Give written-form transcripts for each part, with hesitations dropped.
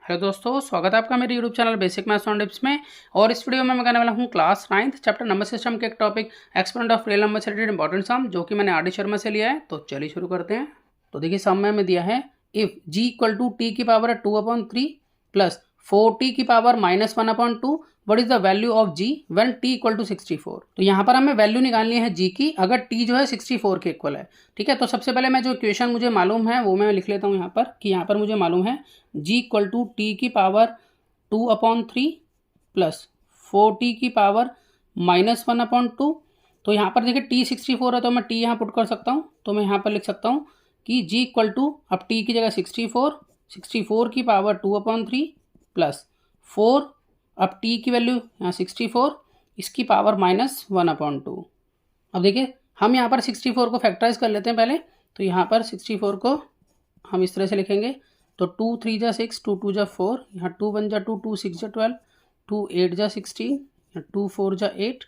Hello दोस्तों, स्वागत है आपका मेरे YouTube channel basic maths and tips में। और इस वीडियो में मैं करने वाला हूँ class 9th chapter number system के एक topic exponent of real number से रिलेटेड इंपॉर्टेंट सम, जो कि मैंने आर डी शर्मा से लिया है। तो चलिए शुरू करते हैं। तो देखिए, सम में हमें दिया है if g equal to T की पावर 2/3 प्लस 4t की power -1/2 what is the value of g when t equal to 64। तो यहाँ पर हमें वैल्यू निकालनी है g की, अगर t जो है 64 के इक्वल है। ठीक है, तो सबसे पहले मैं जो इक्वेशन मुझे मालूम है वो मैं लिख लेता हूँ यहाँ पर, कि यहाँ पर मुझे मालूम है g इक्वल टू टी की पावर 2/3 प्लस 4t की पावर -1/2। तो यहाँ पर देखिए t 64 है, तो मैं t यहाँ पुट कर सकता हूँ। तो मैं यहाँ पर लिख सकता हूँ कि g इक्वल टू, अब t की जगह 64 की पावर 2/3 प्लस 4, अब t की वैल्यू यहाँ 64, इसकी पावर -1/2। अब देखिए, हम यहाँ पर 64 को फैक्टराइज कर लेते हैं पहले। तो यहाँ पर 64 को हम इस तरह से लिखेंगे, तो 2 3 जा 6, 2 2 जा 4, यहाँ 2 1 जा 2, 2 6 जा 12, 2 8 जा 16, यहाँ 2 4 जा 8,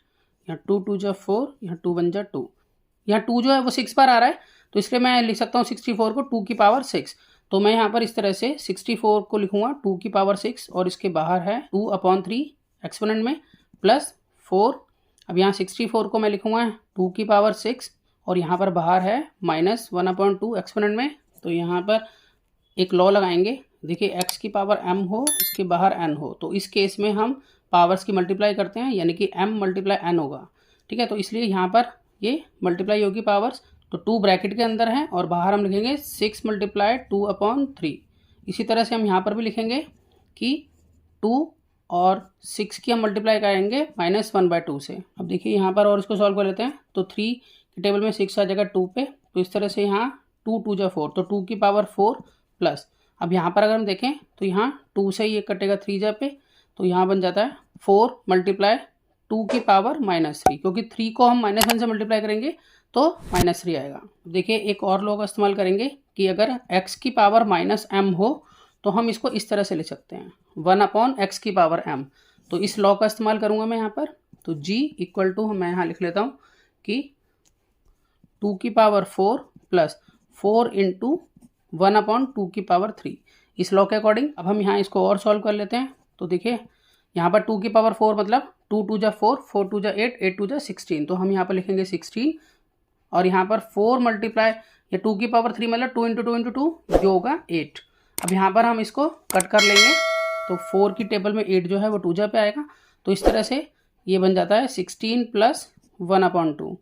यहाँ 2 2 जा 4, यहाँ 2 1 जा 2। यहाँ 2 जो है वो 6 बार आ रहा है, तो इसलिए मैं लिख सकता हूँ 64 को 2 की पावर 6। तो मैं यहाँ पर इस तरह से 64 को लिखूँगा 2 की पावर 6, और इसके बाहर है 2/3 एक्सपोनेंट में प्लस 4। अब यहाँ 64 को मैं लिखूँगा 2 की पावर 6, और यहाँ पर बाहर है -1/2 एक्सपोनेंट में। तो यहाँ पर एक लॉ लगाएंगे, देखिए x की पावर m हो, इसके बाहर n हो, तो इस केस में हम पावर्स की मल्टीप्लाई करते हैं, यानी कि m मल्टीप्लाई n होगा। ठीक है, तो इसलिए यहाँ पर ये मल्टीप्लाई होगी पावर्स, तो 2 ब्रैकेट के अंदर है और बाहर हम लिखेंगे 6 × 2/3। इसी तरह से हम यहाँ पर भी लिखेंगे कि 2 और 6 की हम मल्टीप्लाई करेंगे -1/2 से। अब देखिए यहाँ पर और इसको सॉल्व कर लेते हैं, तो 3 के टेबल में 6 आ जाएगा 2 पे, तो इस तरह से यहाँ 2 2 जा 4, तो 2 की पावर 4 प्लस, अब यहाँ पर अगर हम देखें तो यहाँ 2 से ये कटेगा 3 जा पे, तो यहाँ बन जाता है 4 × 2 की पावर -3, क्योंकि 3 को हम -1 से मल्टीप्लाई करेंगे तो -3 आएगा। देखिए, एक और लॉ का इस्तेमाल करेंगे कि अगर x की पावर -m हो तो हम इसको इस तरह से लिख सकते हैं 1/x की पावर m। तो इस लॉ का इस्तेमाल करूँगा मैं यहाँ पर। तो g इक्वल टू, मैं यहाँ लिख लेता हूँ कि 2 की पावर 4 प्लस 4 × 1/2 की पावर 3, इस लॉ के अकॉर्डिंग। अब हम यहाँ इसको और सॉल्व कर लेते हैं। तो देखिए, यहाँ पर 2 की पावर 4 मतलब 2 2 जा 4, 4 2 जा 8, 8 2 जा 16, तो हम यहाँ पर लिखेंगे 16, और यहाँ पर 4 मल्टीप्लाई, या 2 की पावर 3 मतलब 2 × 2 × 2 जो होगा 8। अब यहाँ पर हम इसको कट कर लेंगे, तो 4 की टेबल में 8 जो है वो 2 जा पे आएगा, तो इस तरह से ये बन जाता है 16 + 1/2।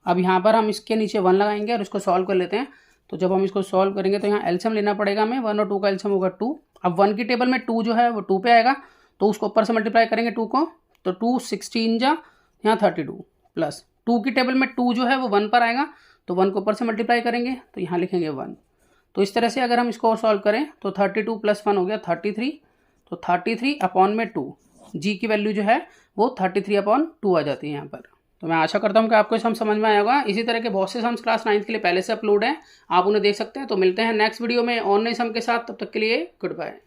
अब यहाँ पर हम इसके नीचे 1 लगाएंगे और इसको सॉल्व कर लेते हैं। तो जब हम इसको सॉल्व करेंगे तो यहाँ एलसीएम लेना पड़ेगा हमें, 1 और 2 का एलसीएम होगा 2। अब 1 की टेबल में 2 जो है वो 2 पे आएगा, तो उसको ऊपर से मल्टीप्लाई करेंगे 2 को, तो 2 16 जा यहाँ 32 प्लस 2 की टेबल में 2 जो है वो 1 पर आएगा, तो 1 को ऊपर से मल्टीप्लाई करेंगे, तो यहाँ लिखेंगे 1। तो इस तरह से अगर हम इसको और सॉल्व करें तो 32 + 1 हो गया 33, तो 33/2, जी की वैल्यू जो है वो 33/2 आ जाती है यहाँ पर। तो मैं आशा करता हूँ कि आपको सम समझ में आया होगा। इसी तरह के बहुत से सम्स क्लास 9th के लिए पहले से अपलोड हैं, आप उन्हें देख सकते हैं। तो मिलते हैं नेक्स्ट वीडियो में और नए सम के साथ, तब तक के लिए गुड बाय।